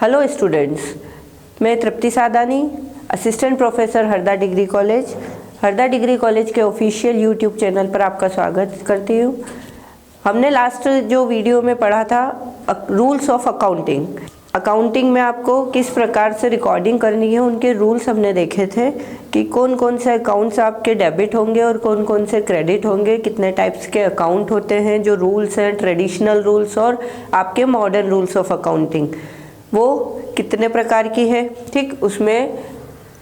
Hello students, मैं Tripti Sadani, assistant professor Harda degree college, Harda degree college के official YouTube channel पर आपका स्वागत करती हूँ। हमने लास्ट जो वीडियो में पढ़ा था रूल्स ऑफ अकाउंटिंग। अकाउंटिंग में आपको किस प्रकार से रिकॉर्डिंग करनी है उनके रूल्स हमने देखे थे कि कौन कौन से अकाउंट्स आपके डेबिट होंगे और कौन कौन से क्रेडिट होंगे, कितने टाइप्स के अकाउंट होते हैं, जो रूल्स हैं ट्रेडिशनल रूल्स और आपके मॉडर्न रूल्स ऑफ अकाउंटिंग वो कितने प्रकार की है। ठीक, उसमें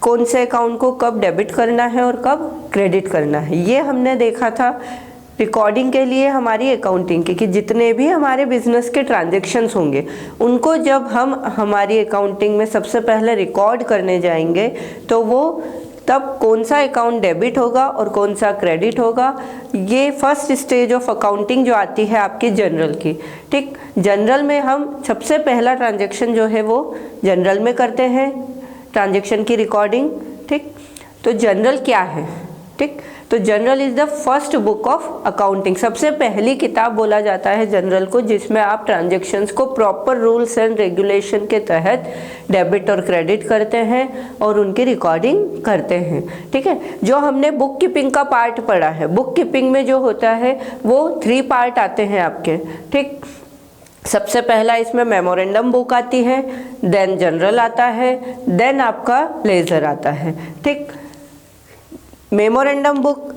कौन से अकाउंट को कब डेबिट करना है और कब क्रेडिट करना है, ये हमने देखा था रिकॉर्डिंग के लिए हमारी अकाउंटिंग की, कि जितने भी हमारे बिजनेस के ट्रांजैक्शंस होंगे उनको जब हम हमारी अकाउंटिंग में सबसे पहले रिकॉर्ड करने जाएंगे तो वो तब कौन सा अकाउंट डेबिट होगा और कौन सा क्रेडिट होगा। ये फर्स्ट स्टेज ऑफ अकाउंटिंग जो आती है आपकी जनरल की। ठीक, जनरल में हम सबसे पहला ट्रांजैक्शन जो है वो जनरल में करते हैं, ट्रांजैक्शन की रिकॉर्डिंग। ठीक, तो जनरल क्या है? ठीक, तो general is the first book of accounting. सबसे पहली किताब बोला जाता है जनरल को, जिसमें आप ट्रांजैक्शंस को प्रॉपर रूल्स एंड रेगुलेशन के तहत डेबिट और क्रेडिट करते हैं और उनकी रिकॉर्डिंग करते हैं। ठीक है, जो हमने बुक कीपिंग का पार्ट पढ़ा है, बुक कीपिंग में जो होता है वो 3 पार्ट आते हैं आपके। ठीक, सबसे पहला इसमें मेमोरेंडम बुक आती है, देन जनरल आता है, देन आपका लेजर आता है। ठीक, मेमोरेंडम बुक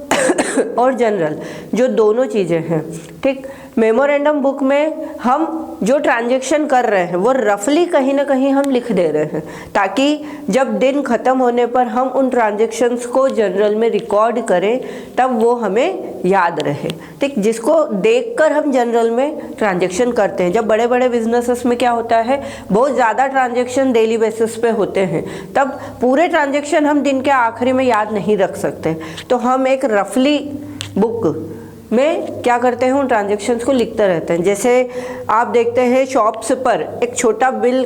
और जनरल जो दोनों चीज़ें हैं। ठीक, मेमोरेंडम बुक में हम जो ट्रांजैक्शन कर रहे हैं वो रफली कहीं ना कहीं हम लिख दे रहे हैं, ताकि जब दिन ख़त्म होने पर हम उन ट्रांजैक्शंस को जनरल में रिकॉर्ड करें तब वो हमें याद रहे। ठीक, जिसको देखकर हम जनरल में ट्रांजैक्शन करते हैं। जब बड़े बड़े बिजनेसेस में क्या होता है, बहुत ज़्यादा ट्रांजैक्शन डेली बेसिस पे होते हैं, तब पूरे ट्रांजैक्शन हम दिन के आखिरी में याद नहीं रख सकते, तो हम एक रफली बुक में क्या करते हैं, उन ट्रांजैक्शंस को लिखते रहते हैं। जैसे आप देखते हैं शॉप्स पर एक छोटा बिल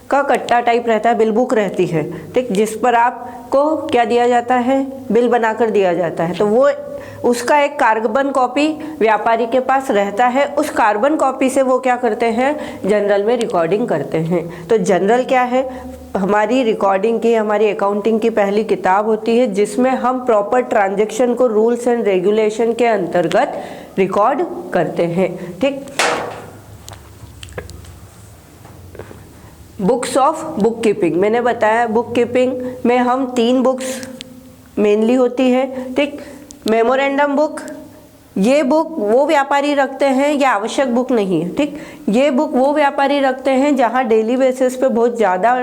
का कट्टा टाइप रहता है, बिल बुक रहती है। ठीक, जिस पर आपको क्या दिया जाता है, बिल बनाकर दिया जाता है, तो वो उसका एक कार्बन कॉपी व्यापारी के पास रहता है। उस कार्बन कॉपी से वो क्या करते हैं, जनरल में रिकॉर्डिंग करते हैं। तो जनरल क्या है, हमारी रिकॉर्डिंग की, हमारी अकाउंटिंग की पहली किताब होती है जिसमें हम प्रॉपर ट्रांजैक्शन को रूल्स एंड रेगुलेशन के अंतर्गत रिकॉर्ड करते हैं। ठीक, बुक्स ऑफ बुक कीपिंग मैंने बताया, बुक कीपिंग में हम 3 बुक्स मेनली होती है। ठीक, मेमोरेंडम बुक, ये बुक वो व्यापारी रखते हैं, ये आवश्यक बुक नहीं है। ठीक, ये बुक वो व्यापारी रखते हैं जहाँ डेली बेसिस पे बहुत ज़्यादा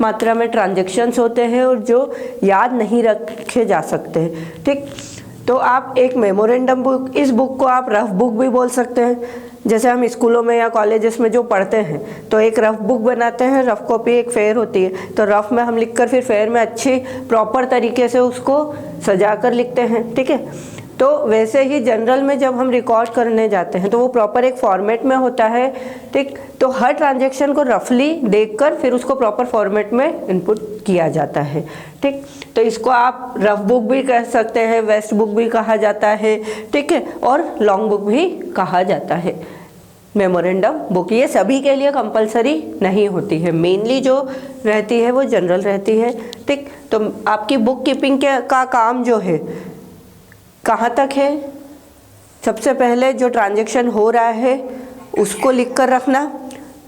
मात्रा में ट्रांजैक्शंस होते हैं और जो याद नहीं रखे जा सकते। ठीक, तो आप एक मेमोरेंडम बुक, इस बुक को आप रफ बुक भी बोल सकते हैं। जैसे हम स्कूलों में या कॉलेजेस में जो पढ़ते हैं तो एक रफ बुक बनाते हैं, रफ कॉपी एक फेयर होती है, तो रफ में हम लिखकर फिर फेयर में अच्छी प्रॉपर तरीके से उसको सजा कर लिखते हैं। ठीक है, तो वैसे ही जनरल में जब हम रिकॉर्ड करने जाते हैं तो वो प्रॉपर एक फॉर्मेट में होता है। ठीक, तो हर ट्रांजैक्शन को रफली देखकर फिर उसको प्रॉपर फॉर्मेट में इनपुट किया जाता है। ठीक, तो इसको आप रफ बुक भी कह सकते हैं, वेस्ट बुक भी कहा जाता है। ठीक है, और लॉन्ग बुक भी कहा जाता है। मेमोरेंडम बुक ये सभी के लिए कंपलसरी नहीं होती है, मेनली जो रहती है वो जनरल रहती है। ठीक, तो आपकी बुक कीपिंग का काम जो है कहाँ तक है, सबसे पहले जो ट्रांजैक्शन हो रहा है उसको लिख कर रखना,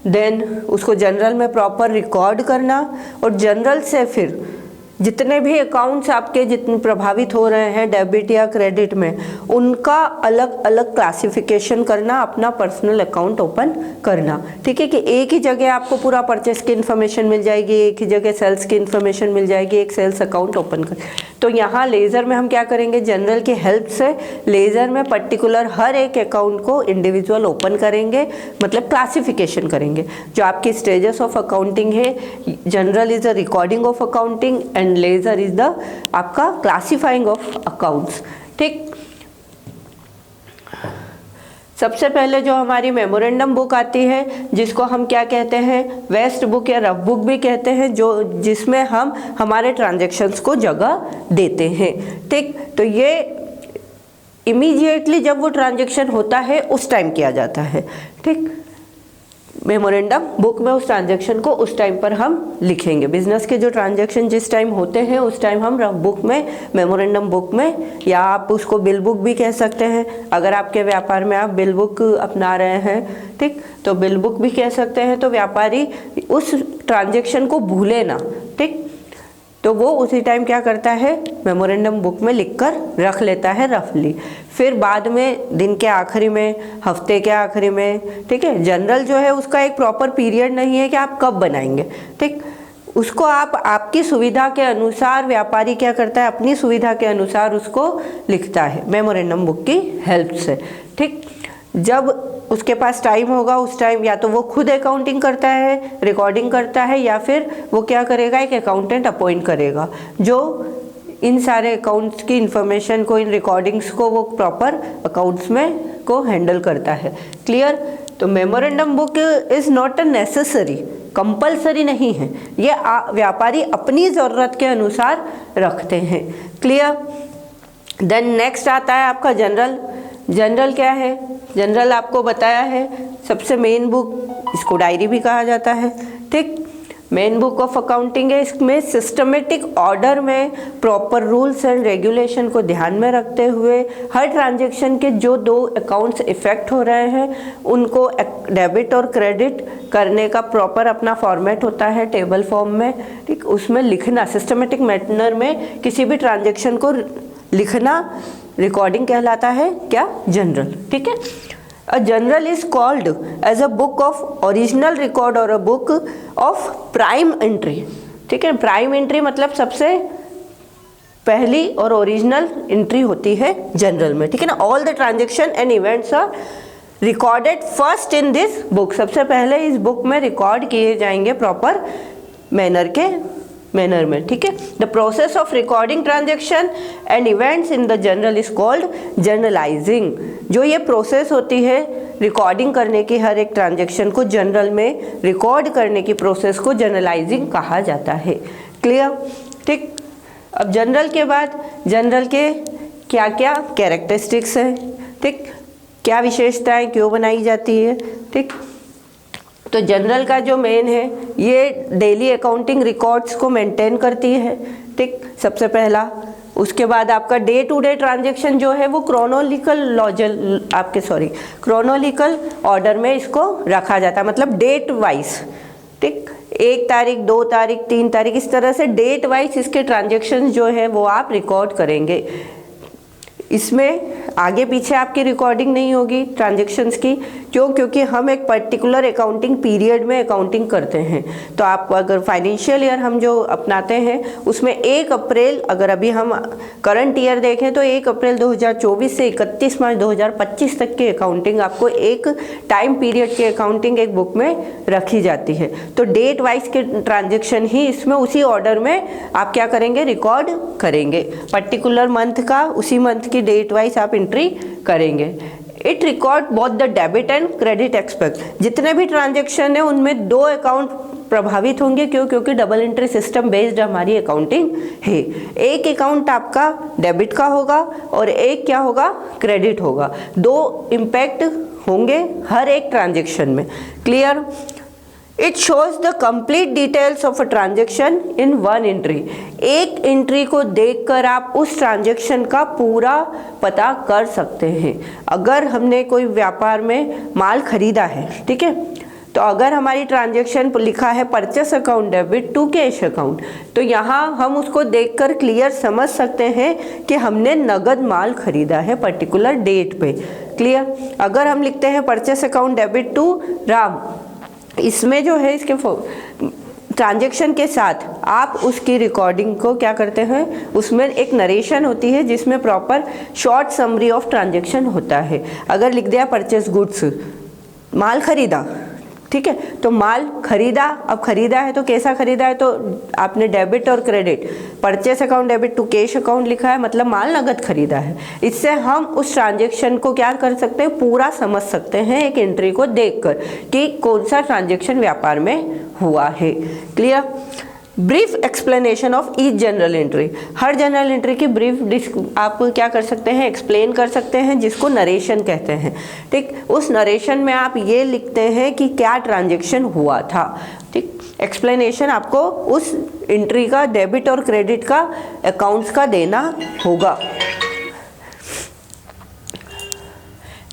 देन उसको जनरल में प्रॉपर रिकॉर्ड करना, और जनरल से फिर जितने भी अकाउंट्स आपके जितने प्रभावित हो रहे हैं डेबिट या क्रेडिट में, उनका अलग अलग क्लासिफिकेशन करना, अपना पर्सनल अकाउंट ओपन करना। ठीक है, कि एक ही जगह आपको पूरा परचेस की इन्फॉर्मेशन मिल जाएगी, एक ही जगह सेल्स की इन्फॉर्मेशन मिल जाएगी, एक सेल्स अकाउंट ओपन कर। तो यहाँ लेज़र में हम क्या करेंगे, जनरल की हेल्प से लेज़र में पर्टिकुलर हर एक अकाउंट को इंडिविजुअल ओपन करेंगे, मतलब क्लासिफिकेशन करेंगे। जो आपकी स्टेजेस ऑफ अकाउंटिंग है, journal is a recording of accounting and ledger is the आपका क्लासिफाइंग ऑफ अकाउंट्स। ठीक, सबसे पहले जो हमारी मेमोरेंडम बुक आती है, जिसको हम क्या कहते हैं, वेस्ट बुक या रफ बुक भी कहते हैं, जो जिसमें हम हमारे ट्रांजैक्शंस को जगह देते हैं। ठीक, तो ये इमीडिएटली जब वो ट्रांजैक्शन होता है उस टाइम किया जाता है। ठीक, मेमोरेंडम बुक में उस ट्रांजैक्शन को उस टाइम पर हम लिखेंगे। बिजनेस के जो ट्रांजैक्शन जिस टाइम होते हैं उस टाइम हम बुक में, मेमोरेंडम बुक में, या आप उसको बिल बुक भी कह सकते हैं। अगर आपके व्यापार में आप बिल बुक अपना रहे हैं, ठीक, तो बिल बुक भी कह सकते हैं। तो व्यापारी उस ट्रांजैक्शन को भूले ना, ठीक, तो वो उसी टाइम क्या करता है, मेमोरेंडम बुक में लिखकर रख लेता है रफली। फिर बाद में दिन के आखिरी में, हफ्ते के आखिरी में, ठीक है। जनरल जो है उसका एक प्रॉपर पीरियड नहीं है कि आप कब बनाएंगे, ठीक, उसको आप आपकी सुविधा के अनुसार, व्यापारी क्या करता है, अपनी सुविधा के अनुसार उसको लिखता है मेमोरेंडम बुक की हेल्प से, ठीक। जब उसके पास टाइम होगा उस टाइम या तो वो खुद अकाउंटिंग करता है, रिकॉर्डिंग करता है, या फिर वो क्या करेगा, एक अकाउंटेंट अपॉइंट करेगा जो इन सारे अकाउंट्स की इंफॉर्मेशन को, इन रिकॉर्डिंग्स को वो प्रॉपर अकाउंट्स में को हैंडल करता है। क्लियर। तो memorandum book is not a necessary, compulsory नहीं है, ये व्यापारी अपनी ज़रूरत के अनुसार रखते हैं। क्लियर। देन नेक्स्ट आता है आपका जनरल। जनरल क्या है, जनरल आपको बताया है सबसे मेन बुक, इसको डायरी भी कहा जाता है, ठीक। मेन बुक ऑफ अकाउंटिंग है। इसमें सिस्टमेटिक ऑर्डर में प्रॉपर रूल्स एंड रेगुलेशन को ध्यान में रखते हुए हर ट्रांजैक्शन के जो 2 अकाउंट्स इफेक्ट हो रहे हैं उनको डेबिट और क्रेडिट करने का प्रॉपर अपना फॉर्मेट होता है टेबल फॉर्म में, ठीक। उसमें लिखना, सिस्टमेटिक मैनर में किसी भी ट्रांजैक्शन को लिखना रिकॉर्डिंग कहलाता है क्या, जनरल, ठीक है। A journal is called as a book of original record or a book of prime entry, ठीक है। प्राइम एंट्री मतलब सबसे पहली और ओरिजिनल एंट्री होती है जनरल में, ठीक है ना। All the transaction and events are recorded first in this book, सबसे पहले इस बुक में रिकॉर्ड किए जाएंगे प्रॉपर मैनर में, ठीक है। The process of recording transaction and events in the journal is called journalising. जो ये प्रोसेस होती है रिकॉर्डिंग करने की, हर एक ट्रांजेक्शन को जनरल में रिकॉर्ड करने की प्रोसेस को जर्नलाइजिंग कहा जाता है। क्लियर, ठीक। अब जनरल के बाद जनरल के क्या क्या कैरेक्टरिस्टिक्स हैं, ठीक, क्या विशेषताएं क्यों बनाई जाती है, ठीक। तो जनरल का जो मेन है ये डेली अकाउंटिंग रिकॉर्ड्स को मेंटेन करती है, ठीक, सबसे पहला। उसके बाद आपका डे टू डे ट्रांजैक्शन जो है वो क्रोनोलॉजिकल ऑर्डर में इसको रखा जाता है, मतलब डेट वाइज, ठीक। 1 तारीख, 2 तारीख, 3 तारीख, इस तरह से डेट वाइज इसके ट्रांजैक्शन जो है वो आप रिकॉर्ड करेंगे। इसमें आगे पीछे आपकी रिकॉर्डिंग नहीं होगी ट्रांजैक्शंस की, क्यों, क्योंकि हम एक पर्टिकुलर अकाउंटिंग पीरियड में अकाउंटिंग करते हैं। तो आप अगर फाइनेंशियल ईयर हम जो अपनाते हैं उसमें 1 अप्रैल, अगर अभी हम करंट ईयर देखें तो 1 अप्रैल 2024 से 31 मार्च 2025 तक की अकाउंटिंग आपको एक टाइम पीरियड की अकाउंटिंग एक बुक में रखी जाती है। तो डेट वाइज के ट्रांजेक्शन ही इसमें उसी ऑर्डर में आप क्या करेंगे, रिकॉर्ड करेंगे। पर्टिकुलर मंथ का उसी मंथ की डेट वाइज आप एंट्री करेंगे। It record both the debit and credit expect. जितने भी ट्रांजैक्शन है उनमें 2 अकाउंट प्रभावित होंगे, क्यों, क्योंकि डबल एंट्री सिस्टम बेस्ड हमारी अकाउंटिंग है। एक अकाउंट आपका डेबिट का होगा और एक क्या होगा, क्रेडिट होगा। 2 इम्पैक्ट होंगे हर एक ट्रांजैक्शन में। Clear. It shows the complete details of a transaction in 1 entry. एक एंट्री को देखकर आप उस ट्रांजेक्शन का पूरा पता कर सकते हैं। अगर हमने कोई व्यापार में माल खरीदा है, ठीक है, तो अगर हमारी ट्रांजेक्शन लिखा है purchase account debit to cash account, तो यहाँ हम उसको देखकर क्लियर समझ सकते हैं कि हमने नगद माल खरीदा है पर्टिकुलर डेट पे। क्लियर। अगर हम लिखते हैं purchase account debit to Ram, इसमें जो है इसके ट्रांजैक्शन के साथ आप उसकी रिकॉर्डिंग को क्या करते हैं, उसमें एक नरेशन होती है जिसमें proper short summary of transaction होता है। अगर लिख दिया परचेस गुड्स, माल खरीदा, ठीक है, तो माल खरीदा, अब खरीदा है तो कैसा खरीदा है, तो आपने डेबिट और credit, purchase account debit to cash account लिखा है, मतलब माल नगद खरीदा है। इससे हम उस ट्रांजैक्शन को क्या कर सकते हैं, पूरा समझ सकते हैं एक एंट्री को देखकर कि कौन सा ट्रांजैक्शन व्यापार में हुआ है। Clear. Brief explanation of each general entry, her general entry की ब्रीफ आप क्या कर सकते हैं, एक्सप्लेन कर सकते हैं, जिसको नरेशन कहते हैं। ठीक, उस नरेशन में आप ये लिखते हैं कि क्या ट्रांजेक्शन हुआ था। ठीक, एक्सप्लेनेशन आपको उस एंट्री का, डेबिट और क्रेडिट का, अकाउंट्स का देना होगा।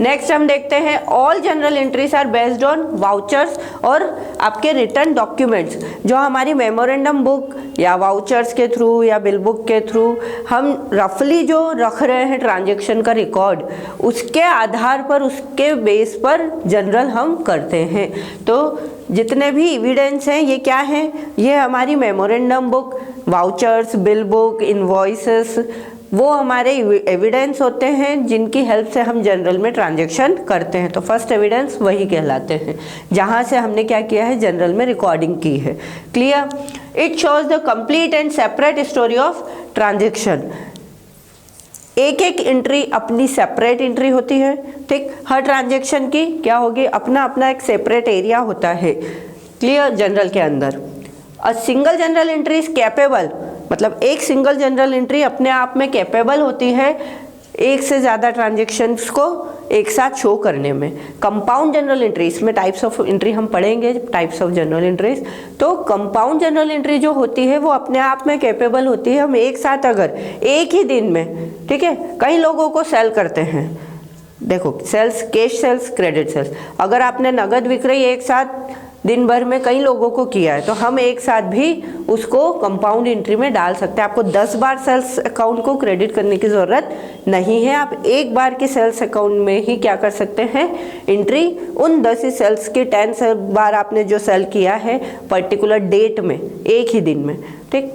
नेक्स्ट हम देखते हैं all journal entries are based on vouchers और आपके रिटर्न डॉक्यूमेंट्स, जो हमारी मेमोरेंडम बुक या वाउचर्स के थ्रू या बिल बुक के थ्रू हम रफली जो रख रहे हैं ट्रांजैक्शन का रिकॉर्ड, उसके आधार पर, उसके बेस पर जनरल हम करते हैं। तो जितने भी एविडेंस हैं ये क्या हैं, ये हमारी memorandum book, vouchers, bill book, invoices, वो हमारे एविडेंस होते हैं जिनकी हेल्प से हम जनरल में ट्रांजैक्शन करते हैं। तो फर्स्ट एविडेंस वही कहलाते हैं जहाँ से हमने क्या किया है, जनरल में रिकॉर्डिंग की है। Clear? It shows the complete and separate story of transaction. एक एक एंट्री अपनी सेपरेट एंट्री होती है। ठीक, हर ट्रांजैक्शन की क्या होगी, अपना अपना एक सेपरेट एरिया होता है। क्लियर? जनरल के अंदर a single general entry is capable, मतलब एक सिंगल जनरल एंट्री अपने आप में कैपेबल होती है एक से ज़्यादा ट्रांजेक्शन्स को एक साथ शो करने में। कंपाउंड जनरल एंट्री, इसमें टाइप्स ऑफ एंट्री हम पढ़ेंगे, टाइप्स ऑफ जनरल एंट्रीज। तो कंपाउंड जनरल एंट्री जो होती है वो अपने आप में कैपेबल होती है, हम एक साथ अगर एक ही दिन में, ठीक है, कई लोगों को सेल करते हैं। देखो, sales, cash sales, credit sales, अगर आपने नगद विक्रय एक साथ दिन भर में कई लोगों को किया है तो हम एक साथ भी उसको कंपाउंड एंट्री में डाल सकते हैं। आपको 10 बार सेल्स अकाउंट को क्रेडिट करने की ज़रूरत नहीं है, आप एक बार के सेल्स अकाउंट में ही क्या कर सकते हैं, एंट्री उन 10 ही सेल्स के 10 बार आपने जो सेल किया है पर्टिकुलर डेट में, एक ही दिन में। ठीक,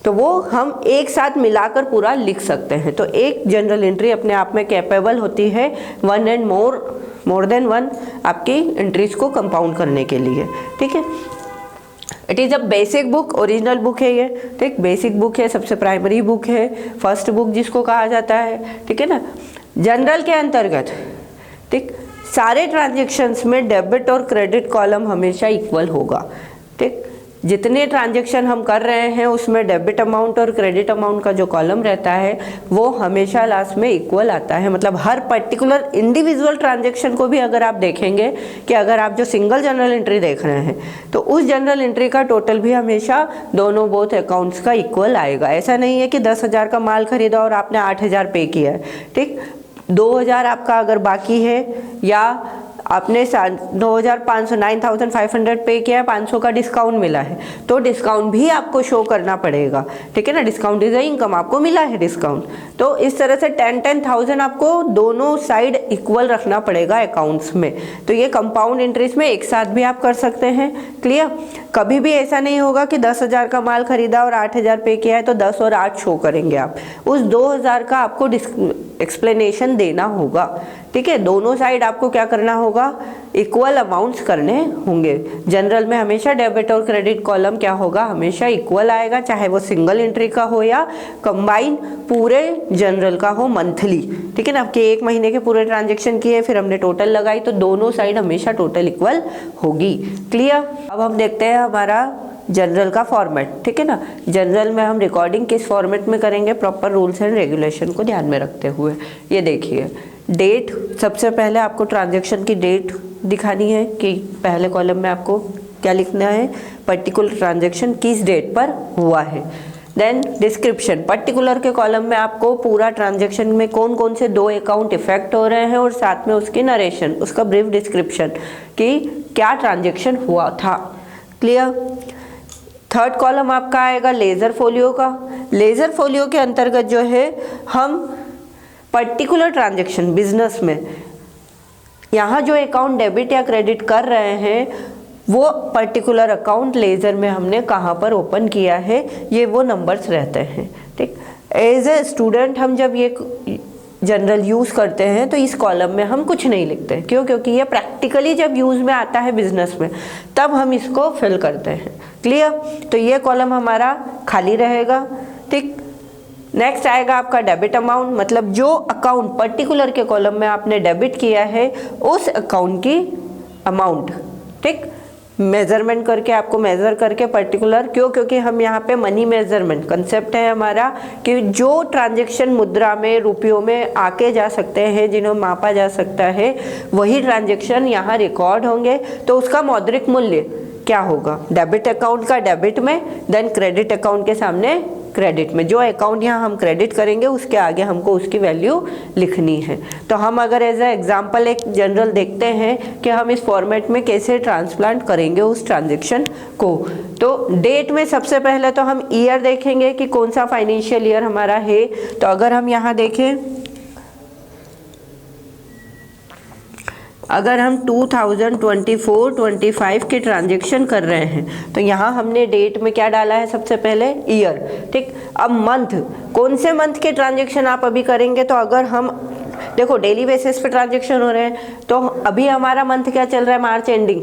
तो वो हम एक साथ मिलाकर पूरा लिख सकते हैं। तो एक जनरल एंट्री अपने आप में कैपेबल होती है one and more than one आपकी एंट्रीज को कंपाउंड करने के लिए। ठीक है, it is a basic book, original book है ये। ठीक, बेसिक बुक है, सबसे प्राइमरी बुक है, फर्स्ट बुक जिसको कहा जाता है। ठीक है ना। जनरल के अंतर्गत, ठीक, सारे ट्रांजेक्शन्स में डेबिट और क्रेडिट कॉलम हमेशा इक्वल होगा। ठीक, जितने ट्रांजैक्शन हम कर रहे हैं उसमें डेबिट अमाउंट और क्रेडिट अमाउंट का जो कॉलम रहता है वो हमेशा लास्ट में इक्वल आता है। मतलब हर पर्टिकुलर इंडिविजुअल ट्रांजैक्शन को भी अगर आप देखेंगे कि अगर आप जो सिंगल जनरल एंट्री देख रहे हैं तो उस जनरल एंट्री का टोटल भी हमेशा दोनों बोथ अकाउंट्स का इक्वल आएगा। ऐसा नहीं है कि 10,000 का माल खरीदा और आपने 8,000 पे किया है। ठीक, 2,000 आपका अगर बाकी है या आपने 9,500 9,500 पे किया है, 500 का डिस्काउंट मिला है तो डिस्काउंट भी आपको शो करना पड़ेगा। ठीक है ना, डिस्काउंट इज इनकम, आपको मिला है डिस्काउंट। तो इस तरह से 10,000 आपको दोनों साइड इक्वल रखना पड़ेगा अकाउंट्स में। तो ये कंपाउंड इंटरेस्ट में एक साथ भी आप कर सकते हैं। क्लियर? कभी भी ऐसा नहीं होगा कि 10,000 का माल खरीदा और 8,000 पे किया है तो 10 और 8 शो करेंगे आप। उस 2,000 का आपको एक्सप्लेनेशन देना होगा। ठीक है, दोनों साइड आपको क्या करना होगा, इक्वल अमाउंट्स करने होंगे। जनरल में हमेशा डेबिट और क्रेडिट कॉलम क्या होगा, हमेशा इक्वल आएगा, चाहे वो सिंगल एंट्री का हो या कंबाइन पूरे जनरल का हो मंथली। ठीक है ना, आपके एक महीने के पूरे ट्रांजेक्शन किए फिर हमने टोटल लगाई तो दोनों साइड हमेशा टोटल इक्वल होगी। क्लियर? अब हम देखते हैं हमारा जनरल का फॉर्मेट। ठीक है ना, जनरल में हम रिकॉर्डिंग किस फॉर्मेट में करेंगे, प्रॉपर रूल्स एंड रेगुलेशन को ध्यान में रखते हुए। ये देखिए, डेट, सबसे पहले आपको ट्रांजैक्शन की डेट दिखानी है कि पहले कॉलम में आपको क्या लिखना है, पर्टिकुलर ट्रांजैक्शन किस डेट पर हुआ है। देन डिस्क्रिप्शन, पर्टिकुलर के कॉलम में आपको पूरा ट्रांजैक्शन में कौन कौन से 2 अकाउंट इफेक्ट हो रहे हैं और साथ में उसकी नरेशन, उसका ब्रीफ डिस्क्रिप्शन कि क्या ट्रांजैक्शन हुआ था। क्लियर? थर्ड कॉलम आपका आएगा लेजर फोलियो का। लेजर फोलियो के अंतर्गत जो है हम पर्टिकुलर ट्रांजैक्शन बिजनेस में यहाँ जो अकाउंट डेबिट या क्रेडिट कर रहे हैं वो पर्टिकुलर अकाउंट लेजर में हमने कहाँ पर ओपन किया है, ये वो नंबर्स रहते हैं। ठीक, एज ए स्टूडेंट हम जब ये जनरल यूज़ करते हैं तो इस कॉलम में हम कुछ नहीं लिखते। क्यों? क्योंकि ये प्रैक्टिकली जब यूज़ में आता है बिजनेस में तब हम इसको फिल करते हैं। क्लियर? तो ये कॉलम हमारा खाली रहेगा। ठीक, नेक्स्ट आएगा आपका डेबिट अमाउंट, मतलब जो अकाउंट पर्टिकुलर के कॉलम में आपने डेबिट किया है उस अकाउंट की अमाउंट। ठीक, मेजरमेंट करके, आपको मेजर करके पर्टिकुलर, क्यों, क्योंकि हम यहाँ पे मनी मेजरमेंट कंसेप्ट है हमारा कि जो ट्रांजैक्शन मुद्रा में, रुपयों में आके जा सकते हैं, जिन्हें मापा जा सकता है, वही ट्रांजैक्शन यहाँ रिकॉर्ड होंगे। तो उसका मौद्रिक मूल्य क्या होगा, डेबिट अकाउंट का डेबिट में, देन क्रेडिट अकाउंट के सामने क्रेडिट में। जो अकाउंट यहाँ हम क्रेडिट करेंगे उसके आगे हमको उसकी वैल्यू लिखनी है। तो हम अगर एज ए एग्जाम्पल एक जनरल देखते हैं कि हम इस फॉर्मेट में कैसे ट्रांसप्लांट करेंगे उस ट्रांजेक्शन को। तो डेट में सबसे पहले तो हम ईयर देखेंगे कि कौन सा फाइनेंशियल ईयर हमारा है। तो अगर हम यहाँ देखें, अगर हम 2024-25 के ट्रांजेक्शन कर रहे हैं तो यहाँ हमने डेट में क्या डाला है, सबसे पहले ईयर, ठीक। अब मंथ, कौन से मंथ के ट्रांजेक्शन आप अभी करेंगे, तो अगर हम देखो डेली बेसिस पे ट्रांजेक्शन हो रहे हैं, तो अभी हमारा मंथ क्या चल रहा है, मार्च एंडिंग,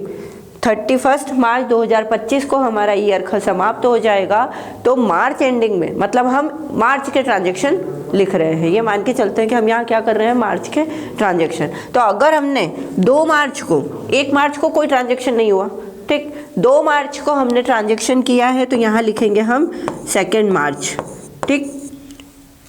31 मार्च 2025 को हमारा ईयर समाप्त हो जाएगा। तो मार्च एंडिंग में मतलब हम मार्च के ट्रांजेक्शन लिख रहे हैं, ये मान के चलते हैं कि हम यहाँ क्या कर रहे हैं, मार्च के ट्रांजेक्शन। तो अगर हमने 2 मार्च को, 1 मार्च को कोई ट्रांजेक्शन नहीं हुआ, ठीक, 2 मार्च को हमने ट्रांजेक्शन किया है, तो यहाँ लिखेंगे हम 2 मार्च, ठीक,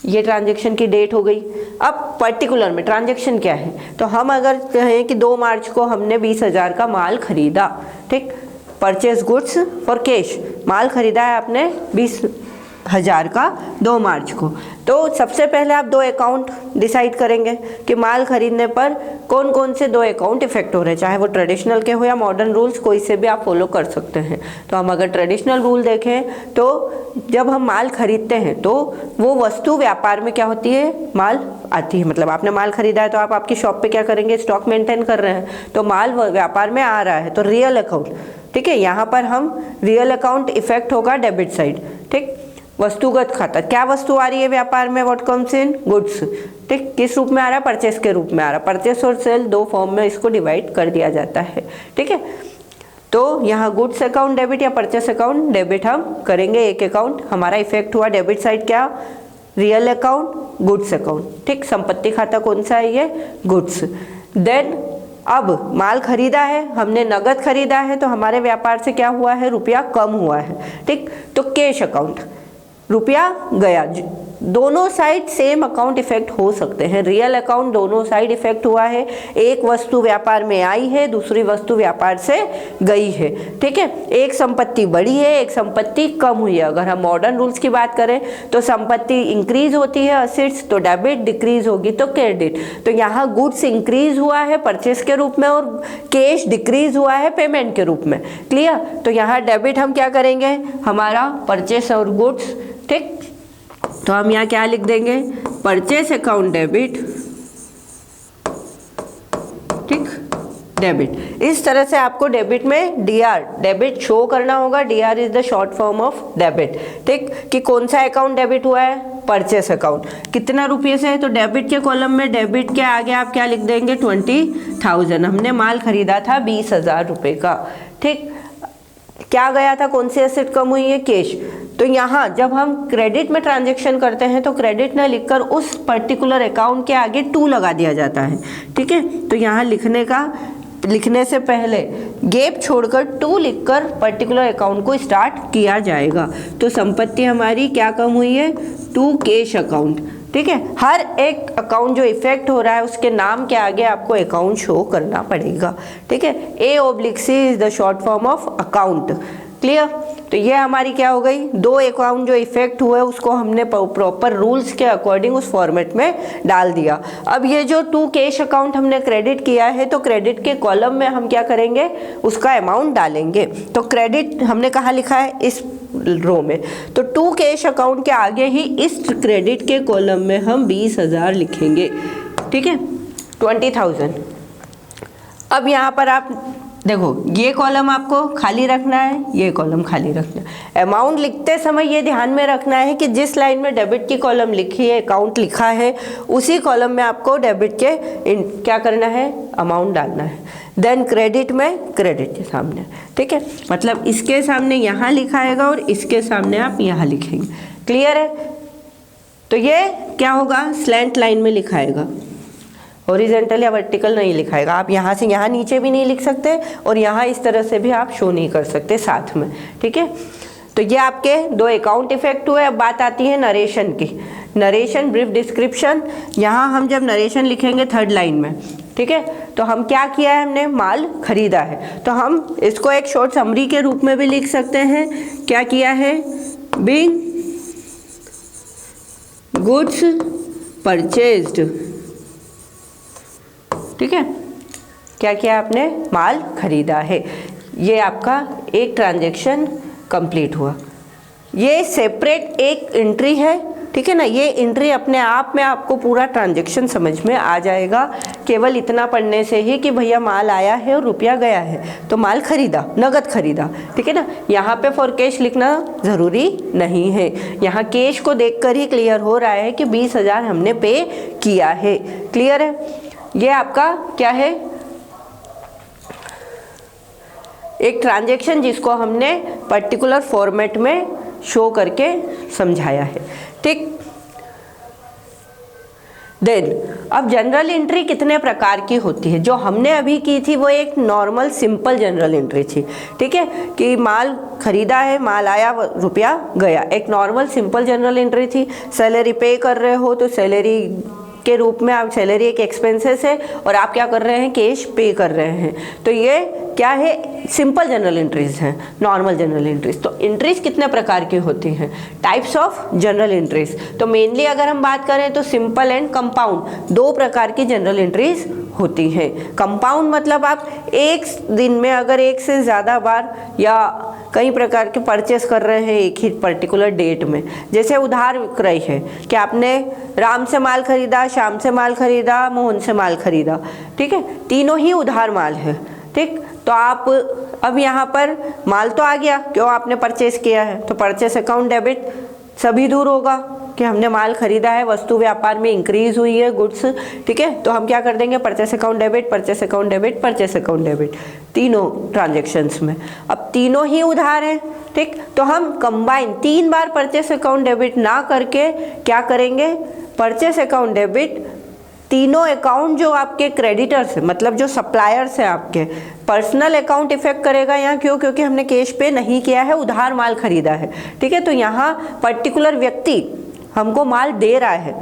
ये ट्रांजेक्शन की डेट हो गई। अब पर्टिकुलर में ट्रांजेक्शन क्या है, तो हम अगर कहें कि 2 मार्च को हमने 20,000 का माल खरीदा, ठीक, परचेज गुड्स फॉर कैश, माल खरीदा है आपने 20,000 का 2 मार्च को, तो सबसे पहले आप 2 अकाउंट डिसाइड करेंगे कि माल खरीदने पर कौन कौन से 2 अकाउंट इफेक्ट हो रहे हैं, चाहे वो ट्रेडिशनल के हो या मॉडर्न रूल्स, कोई से भी आप फॉलो कर सकते हैं। तो हम अगर ट्रेडिशनल रूल देखें तो जब हम माल खरीदते हैं तो वो वस्तु व्यापार में क्या होती है, माल आती है। मतलब आपने माल खरीदा है तो आप आपकी शॉप पे क्या करेंगे, स्टॉक मेंटेन कर रहे हैं, तो माल व्यापार में आ रहा है, तो रियल अकाउंट, ठीक है, यहाँ पर हम रियल अकाउंट इफेक्ट होगा डेबिट साइड, ठीक। वस्तुगत खाता, क्या वस्तु आ रही है व्यापार में, व्हाट कम्स इन, गुड्स, ठीक, किस रूप में आ रहा है, परचेस के रूप में आ रहा है। परचेस और सेल 2 फॉर्म में इसको डिवाइड कर दिया जाता है, ठीक है। तो यहाँ गुड्स अकाउंट डेबिट या परचेस अकाउंट डेबिट हम करेंगे, एक अकाउंट हमारा इफेक्ट हुआ, डेबिट साइड क्या, रियल अकाउंट, गुड्स अकाउंट, ठीक। संपत्ति खाता कौन सा है, ये गुड्स। देन अब माल खरीदा है, हमने नगद खरीदा है, तो हमारे व्यापार से क्या हुआ है, रुपया कम हुआ है, ठीक। तो कैश अकाउंट, रुपया गया, दोनों साइड सेम अकाउंट इफेक्ट हो सकते हैं। रियल अकाउंट दोनों साइड इफेक्ट हुआ है, एक वस्तु व्यापार में आई है, दूसरी वस्तु व्यापार से गई है, ठीक है। एक संपत्ति बढ़ी है, एक संपत्ति कम हुई है। अगर हम मॉडर्न रूल्स की बात करें तो संपत्ति इंक्रीज होती है, असेट्स, तो डेबिट, डिक्रीज होगी तो क्रेडिट। तो यहाँ गुड्स इंक्रीज हुआ है परचेस के रूप में और कैश डिक्रीज हुआ है पेमेंट के रूप में, क्लियर। तो यहाँ डेबिट हम क्या करेंगे, हमारा परचेस और गुड्स, ठीक। तो हम यहाँ क्या लिख देंगे, परचेस अकाउंट डेबिट, ठीक, डेबिट। इस तरह से आपको डेबिट में डीआर, डेबिट शो करना होगा। DR is the short form of debit, ठीक, कि कौन सा अकाउंट डेबिट हुआ है, परचेस अकाउंट, कितना रुपये से है, तो डेबिट के कॉलम में डेबिट के आगे आप क्या लिख देंगे, 20,000, हमने माल खरीदा था 20,000 रुपये का, ठीक। क्या गया था, कौन सी एसेट कम हुई है, कैश। तो यहाँ जब हम क्रेडिट में ट्रांजैक्शन करते हैं तो क्रेडिट ना लिखकर उस पर्टिकुलर अकाउंट के आगे 2 लगा दिया जाता है, ठीक है। तो यहाँ लिखने से पहले गैप छोड़कर 2 लिखकर पर्टिकुलर अकाउंट को स्टार्ट किया जाएगा। तो संपत्ति हमारी क्या कम हुई है, 2 कैश अकाउंट, ठीक है। हर एक अकाउंट जो इफेक्ट हो रहा है उसके नाम के आगे आपको अकाउंट शो करना पड़ेगा, ठीक है। A/C is the short form of account, clear. तो ये हमारी क्या हो गई, 2 अकाउंट जो इफेक्ट हुए उसको हमने प्रॉपर रूल्स के अकॉर्डिंग उस फॉर्मेट में डाल दिया। अब ये जो 2 कैश अकाउंट हमने क्रेडिट किया है तो क्रेडिट के कॉलम में हम क्या करेंगे, उसका अमाउंट डालेंगे। तो क्रेडिट हमने कहाँ लिखा है, इस रो में, तो 2 कैश अकाउंट के आगे ही इस क्रेडिट के कॉलम में हम 20,000 लिखेंगे, ठीक है, 20,000। अब यहाँ पर आप देखो, ये कॉलम आपको खाली रखना है, ये कॉलम खाली रखना है। अमाउंट लिखते समय ये ध्यान में रखना है कि जिस लाइन में डेबिट की कॉलम लिखी है, अकाउंट लिखा है, उसी कॉलम में आपको डेबिट के क्या करना है, अमाउंट डालना है। देन क्रेडिट में क्रेडिट के सामने, ठीक है, मतलब इसके सामने यहाँ लिखाएगा और इसके सामने आप यहाँ लिखेंगे, क्लियर है। तो ये क्या होगा, स्लैंट लाइन में लिखाएगा। हॉरिजेंटल या वर्टिकल नहीं लिखाएगा। आप यहाँ से यहाँ नीचे भी नहीं लिख सकते और यहाँ इस तरह से भी आप शो नहीं कर सकते साथ में, ठीक है। तो ये आपके दो अकाउंट इफेक्ट हुए। अब बात आती है नरेशन की। Narration, brief description. यहाँ हम जब नरेशन लिखेंगे थर्ड लाइन में, ठीक है, तो हम क्या किया है, हमने माल खरीदा है, तो हम इसको एक शॉर्ट समरी के रूप में भी लिख सकते हैं। क्या किया है, बीइंग गुड्स परचेज्ड, ठीक है, क्या किया आपने, माल खरीदा है। ये आपका एक ट्रांजैक्शन कंप्लीट हुआ। ये सेपरेट एक एंट्री है, ठीक है ना। ये एंट्री अपने आप में आपको पूरा ट्रांजैक्शन समझ में आ जाएगा केवल इतना पढ़ने से ही कि भैया माल आया है और रुपया गया है, तो माल खरीदा, नगद खरीदा, ठीक है ना। यहाँ पे फॉर कैश लिखना ज़रूरी नहीं है। यहाँ कैश को देखकर ही क्लियर हो रहा है कि 20,000 हमने पे किया है। क्लियर है। ये आपका क्या है, एक ट्रांजैक्शन जिसको हमने पर्टिकुलर फॉर्मेट में शो करके समझाया है, ठीक। देन अब जनरल एंट्री कितने प्रकार की होती है। जो हमने अभी की थी वो एक नॉर्मल सिंपल जनरल एंट्री थी, ठीक है, कि माल खरीदा है, माल आया, रुपया गया, एक नॉर्मल सिंपल जनरल एंट्री थी। सैलरी पे कर रहे हो तो सैलरी के रूप में आप, सैलरी एक एक्सपेंसेस है और आप क्या कर रहे हैं, कैश पे कर रहे हैं, तो ये क्या है, सिंपल जनरल एंट्रीज हैं, नॉर्मल जनरल एंट्रीज। तो एंट्रीज कितने प्रकार की होती हैं, टाइप्स ऑफ जनरल एंट्रीज। तो मेनली अगर हम बात करें तो सिंपल एंड कंपाउंड, दो प्रकार की जनरल एंट्रीज होती हैं। कंपाउंड मतलब आप एक दिन में अगर एक से ज़्यादा बार या कई प्रकार के परचेस कर रहे हैं एक ही पर्टिकुलर डेट में, जैसे उधार विक्रय है कि आपने राम से माल खरीदा, श्याम से माल खरीदा, मोहन से माल खरीदा, ठीक है, तीनों ही उधार माल है, ठीक। तो आप अब यहाँ पर माल तो आ गया, क्यों, आपने परचेस किया है, तो परचेस अकाउंट डेबिट सभी दूर होगा कि हमने माल खरीदा है, वस्तु व्यापार में इंक्रीज हुई है, गुड्स, ठीक है, तो हम क्या कर देंगे, purchase account debit, purchase account debit, purchase account debit, तीनों ट्रांजैक्शंस में। अब तीनों ही उधार हैं, ठीक, तो हम कंबाइन 3 बार परचेस अकाउंट डेबिट ना करके क्या करेंगे, परचेस अकाउंट डेबिट तीनों अकाउंट जो आपके क्रेडिटर्स है, मतलब जो सप्लायर्स हैं आपके, पर्सनल अकाउंट इफेक्ट करेगा यहाँ, क्यों, क्योंकि हमने कैश पे नहीं किया है, उधार माल खरीदा है, ठीक है। तो यहाँ पर्टिकुलर व्यक्ति हमको माल दे रहा है,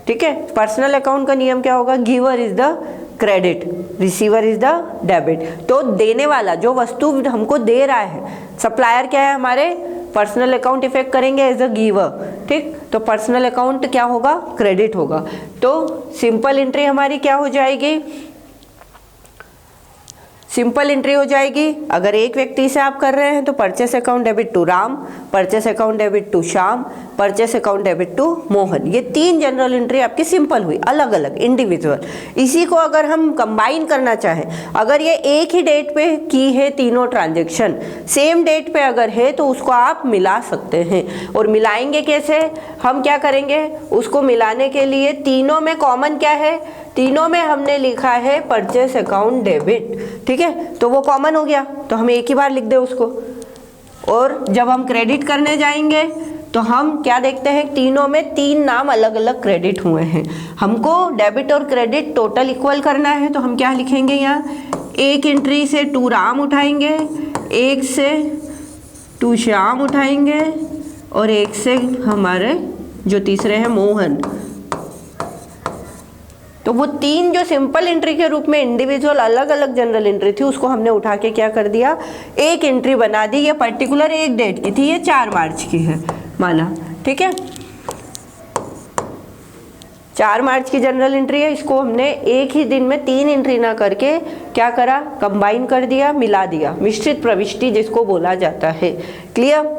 ठीक है। पर्सनल अकाउंट का नियम क्या होगा, giver is the credit, receiver is the debit. तो देने वाला जो वस्तु हमको दे रहा है, सप्लायर क्या है हमारे, पर्सनल अकाउंट इफेक्ट करेंगे एज अ गिवर, ठीक, तो पर्सनल अकाउंट क्या होगा, क्रेडिट होगा। तो सिंपल एंट्री हमारी क्या हो जाएगी, सिंपल एंट्री हो जाएगी। अगर एक व्यक्ति से आप कर रहे हैं तो purchase account debit to Ram, purchase account debit to Shyam, purchase account debit to Mohan. ये 3 जनरल एंट्री आपकी सिंपल हुई, अलग अलग, इंडिविजुअल। इसी को अगर हम कंबाइन करना चाहें, अगर ये एक ही डेट पे की है तीनों ट्रांजैक्शन, सेम डेट पे अगर है तो उसको आप मिला सकते हैं। और मिलाएंगे कैसे, हम क्या करेंगे, उसको मिलाने के लिए तीनों में कॉमन क्या है, तीनों में हमने लिखा है परचेस अकाउंट डेबिट, ठीक है, तो वो कॉमन हो गया, तो हम एक ही बार लिख दे उसको। और जब हम क्रेडिट करने जाएंगे तो हम क्या देखते हैं, तीनों में 3 नाम अलग अलग क्रेडिट हुए हैं, हमको डेबिट और क्रेडिट टोटल इक्वल करना है, तो हम क्या लिखेंगे, यहाँ एक एंट्री से टू राम उठाएंगे, एक से टू श्याम उठाएंगे और एक से हमारे जो तीसरे हैं मोहन। तो वो 3 जो सिंपल एंट्री के रूप में इंडिविजुअल अलग अलग जनरल एंट्री थी, उसको हमने उठा के क्या कर दिया, एक एंट्री बना दी। ये पर्टिकुलर एक डेट की थी, ये 4 मार्च की है माना, ठीक है, 4 मार्च की जनरल एंट्री है। इसको हमने एक ही दिन में 3 एंट्री ना करके क्या करा, कंबाइन कर दिया, मिला दिया, मिश्रित प्रविष्टि जिसको बोला जाता है। क्लियर।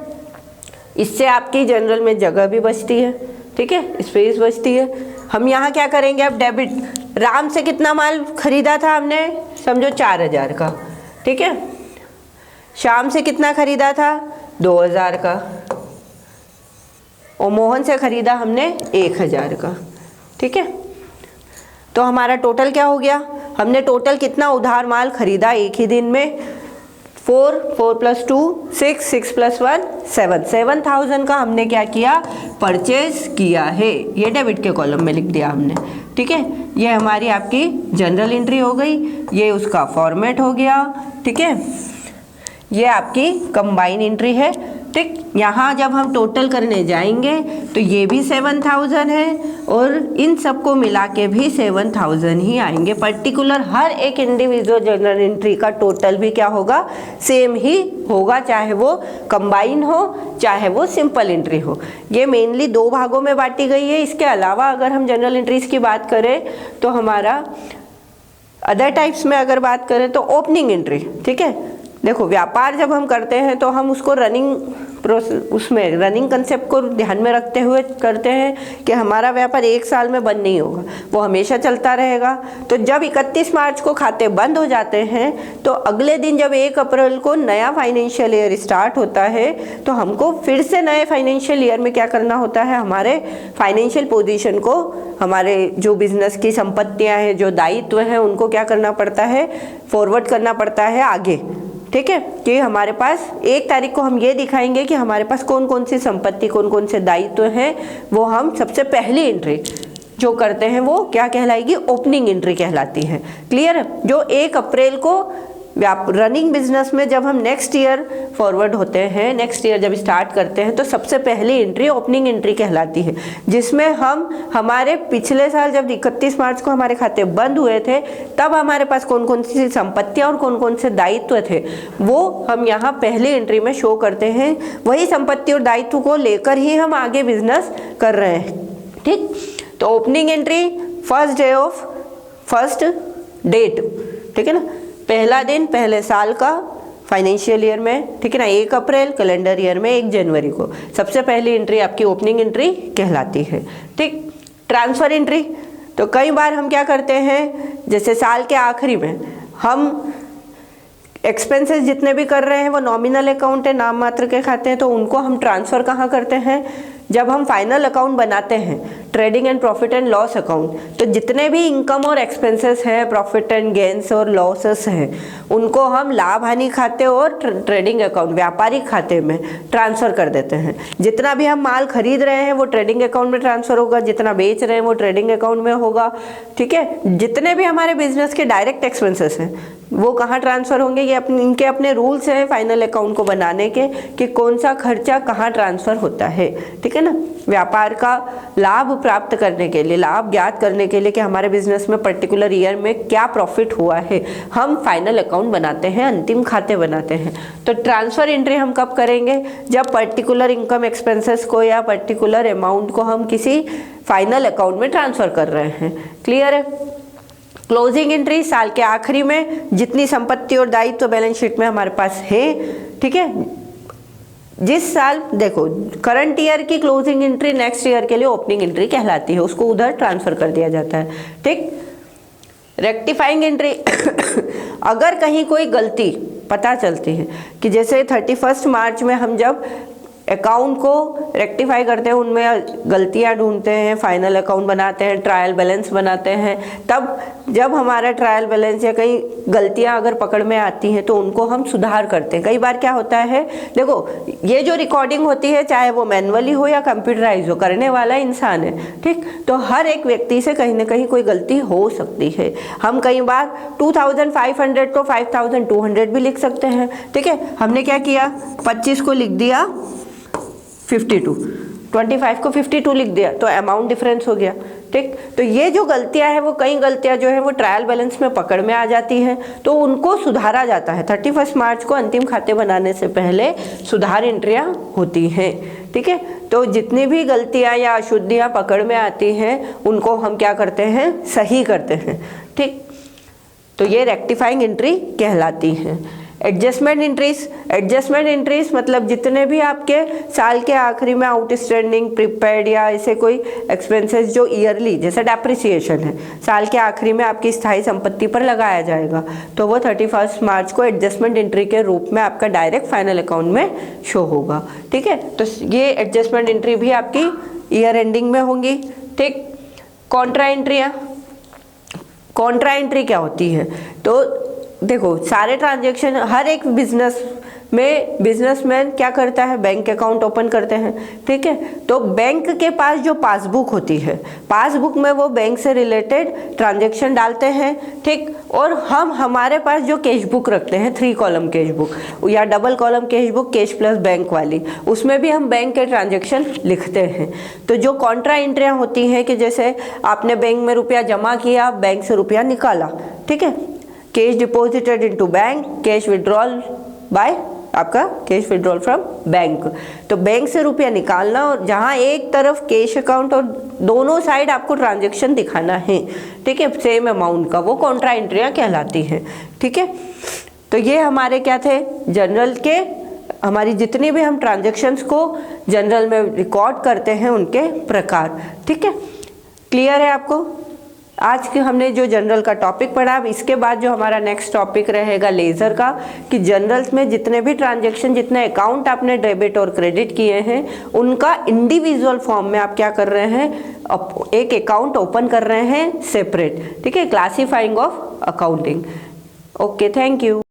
इससे आपकी जनरल में जगह भी बचती है, ठीक है, स्पेस बचती है। हम यहाँ क्या करेंगे, अब डेबिट, राम से कितना माल खरीदा था हमने, समझो 4000 का, ठीक है, श्याम से कितना खरीदा था, 2000 का, और मोहन से खरीदा हमने 1000 का, ठीक है। तो हमारा टोटल क्या हो गया, हमने टोटल कितना उधार माल खरीदा एक ही दिन में, 4, 4 + 2 6, 6 + 1 7, 7000 का हमने क्या किया, परचेज किया है। ये डेबिट के कॉलम में लिख दिया हमने, ठीक है, ये हमारी आपकी जनरल एंट्री हो गई, ये उसका फॉर्मेट हो गया। ठीक है, ये आपकी कंबाइन एंट्री है। ठीक, यहाँ जब हम टोटल करने जाएंगे तो ये भी 7000 है और इन सबको मिला के भी 7000 ही आएंगे। पर्टिकुलर हर एक इंडिविजुअल जनरल एंट्री का टोटल भी क्या होगा, सेम ही होगा, चाहे वो कंबाइन हो चाहे वो सिंपल एंट्री हो। ये मेनली 2 भागों में बांटी गई है। इसके अलावा अगर हम जनरल एंट्रीज की बात करें तो हमारा अदर टाइप्स में अगर बात करें तो ओपनिंग एंट्री। ठीक है, देखो व्यापार जब हम करते हैं तो हम उसको उसमें रनिंग कंसेप्ट को ध्यान में रखते हुए करते हैं कि हमारा व्यापार 1 साल में बंद नहीं होगा, वो हमेशा चलता रहेगा। तो जब 31 मार्च को खाते बंद हो जाते हैं तो अगले दिन जब 1 अप्रैल को नया फाइनेंशियल ईयर स्टार्ट होता है तो हमको फिर से नए फाइनेंशियल ईयर में क्या करना होता है, हमारे फाइनेंशियल पोजीशन को, हमारे जो बिजनेस की संपत्तियां हैं, जो दायित्व हैं, उनको क्या करना पड़ता है, फॉरवर्ड करना पड़ता है आगे। ठीक है, कि हमारे पास 1 तारीख को हम ये दिखाएंगे कि हमारे पास कौन कौन सी संपत्ति, कौन कौन से दायित्व हैं, वो हम सबसे पहली एंट्री जो करते हैं वो क्या कहलाएगी, ओपनिंग एंट्री कहलाती है। क्लियर है, जो 1 अप्रैल को रनिंग बिजनेस में जब हम नेक्स्ट ईयर फॉरवर्ड होते हैं, नेक्स्ट ईयर जब स्टार्ट करते हैं तो सबसे पहली एंट्री ओपनिंग एंट्री कहलाती है, जिसमें हम हमारे पिछले साल जब 31 मार्च को हमारे खाते बंद हुए थे तब हमारे पास कौन कौन सी संपत्तियां और कौन कौन से दायित्व थे वो हम यहाँ पहली एंट्री में शो करते हैं। वही संपत्ति और दायित्व को लेकर ही हम आगे बिजनेस कर रहे हैं। ठीक, तो opening entry first day of first date, ठीक है ना, पहला दिन पहले साल का फाइनेंशियल ईयर में, ठीक है ना, 1 अप्रैल, कैलेंडर ईयर में 1 जनवरी को सबसे पहली एंट्री आपकी ओपनिंग एंट्री कहलाती है। ठीक, ट्रांसफर एंट्री, तो कई बार हम क्या करते हैं, जैसे साल के आखिरी में हम एक्सपेंसेस जितने भी कर रहे हैं वो नॉमिनल अकाउंट है, नाम मात्र के खाते हैं, तो उनको हम ट्रांसफ़र कहाँ करते हैं, जब हम फाइनल अकाउंट बनाते हैं, trading and profit and loss account, तो जितने भी इनकम और एक्सपेंसेस हैं, प्रॉफिट एंड गेन्स और लॉसेस हैं, उनको हम लाभ हानि खाते और ट्रेडिंग अकाउंट, व्यापारिक खाते में ट्रांसफ़र कर देते हैं। जितना भी हम माल खरीद रहे हैं वो ट्रेडिंग अकाउंट में ट्रांसफ़र होगा, जितना बेच रहे हैं वो ट्रेडिंग अकाउंट में होगा। ठीक है, जितने भी हमारे बिजनेस के डायरेक्ट एक्सपेंसेस हैं वो कहाँ ट्रांसफ़र होंगे, ये इनके अपने रूल्स हैं फाइनल अकाउंट को बनाने के कि कौन सा खर्चा कहाँ ट्रांसफ़र होता है। ठीक है ना, व्यापार का लाभ प्राप्त करने के लिए, लाभ ज्ञात करने के लिए कि हमारे बिजनेस में पर्टिकुलर ईयर में क्या प्रॉफिट हुआ है, हम फाइनल अकाउंट बनाते हैं, अंतिम खाते बनाते हैं। तो ट्रांसफ़र एंट्री हम कब करेंगे, जब पर्टिकुलर इनकम एक्सपेंसेस को या पर्टिकुलर अमाउंट को हम किसी फाइनल अकाउंट में ट्रांसफ़र कर रहे हैं। क्लियर है। क्लोजिंग एंट्री, साल के आखिरी में जितनी संपत्ति और दायित्व बैलेंस शीट में हमारे पास है, ठीक है, जिस साल, देखो करंट ईयर की क्लोजिंग एंट्री नेक्स्ट ईयर के लिए ओपनिंग एंट्री कहलाती है, उसको उधर ट्रांसफर कर दिया जाता है। ठीक, रेक्टिफाइंग एंट्री अगर कहीं कोई गलती पता चलती है कि जैसे 31 मार्च में हम जब अकाउंट को रेक्टिफाई करते हैं, उनमें गलतियां ढूंढते हैं, फाइनल अकाउंट बनाते हैं, ट्रायल बैलेंस बनाते हैं, तब जब हमारा ट्रायल बैलेंस या कहीं गलतियां अगर पकड़ में आती हैं तो उनको हम सुधार करते हैं। कई बार क्या होता है, देखो ये जो रिकॉर्डिंग होती है चाहे वो मैनुअली हो या कंप्यूटराइज हो, करने वाला इंसान है। ठीक, तो हर एक व्यक्ति से कहीं ना कहीं कोई गलती हो सकती है। हम कई बार 2500 को 5200 भी लिख सकते हैं। ठीक है, हमने क्या किया, 25 को लिख दिया 52, 25 को 52 लिख दिया तो अमाउंट डिफरेंस हो गया। ठीक, तो ये जो गलतियां हैं वो कई गलतियां जो है वो ट्रायल बैलेंस में पकड़ में आ जाती हैं, तो उनको सुधारा जाता है। 31 मार्च को अंतिम खाते बनाने से पहले सुधार एंट्रियां होती हैं। ठीक है, तो जितनी भी गलतियां या अशुद्धियां पकड़ में आती हैं उनको हम क्या करते हैं, सही करते हैं। ठीक, तो ये रेक्टिफाइंग एंट्री कहलाती है। एडजस्टमेंट एंट्रीज मतलब जितने भी आपके साल के आखिरी में आउटस्टैंडिंग, प्रीपेड या ऐसे कोई एक्सपेंसेस जो ईयरली, जैसे डेप्रिसिएशन है, साल के आखिरी में आपकी स्थायी संपत्ति पर लगाया जाएगा, तो वो 31 मार्च को एडजस्टमेंट एंट्री के रूप में आपका डायरेक्ट फाइनल अकाउंट में शो होगा। ठीक है, तो ये एडजस्टमेंट एंट्री भी आपकी ईयर एंडिंग में होंगी। ठीक, कॉन्ट्रा एंट्री क्या होती है, तो देखो सारे ट्रांजैक्शन, हर एक बिजनेस में बिजनेसमैन क्या करता है, बैंक अकाउंट ओपन करते हैं, ठीक है। तो बैंक के पास जो पासबुक होती है, पासबुक में वो बैंक से रिलेटेड ट्रांजैक्शन डालते हैं, ठीक। और हम हमारे पास जो कैश बुक रखते हैं, 3 कॉलम कैश बुक या double column cash book, cash plus bank वाली, उसमें भी हम बैंक के ट्रांजैक्शन लिखते हैं। तो जो कॉन्ट्रा एंट्रियाँ होती हैं कि जैसे आपने बैंक में रुपया जमा किया, बैंक से रुपया निकाला, ठीक है, cash deposited into bank, cash withdrawal by आपका कैश विड्रॉल फ्रॉम बैंक। तो बैंक से रुपया निकालना और जहां एक तरफ कैश अकाउंट और दोनों साइड आपको ट्रांजैक्शन दिखाना है, ठीक है, सेम अमाउंट का, वो कॉन्ट्रा एंट्रियाँ कहलाती हैं, ठीक है। तो ये हमारे क्या थे, जनरल के, हमारी जितनी भी हम ट्रांजैक्शंस को जनरल में रिकॉर्ड करते हैं उनके प्रकार, ठीक है। क्लियर है आपको? आज के हमने जो जनरल का टॉपिक पढ़ा, अब इसके बाद जो हमारा नेक्स्ट टॉपिक रहेगा लेजर का, कि जनरल्स में जितने भी ट्रांजैक्शन, जितने अकाउंट आपने डेबिट और क्रेडिट किए हैं, उनका इंडिविजुअल फॉर्म में आप क्या कर रहे हैं, एक अकाउंट ओपन कर रहे हैं सेपरेट, ठीक है, classifying of accounting. Okay, thank you.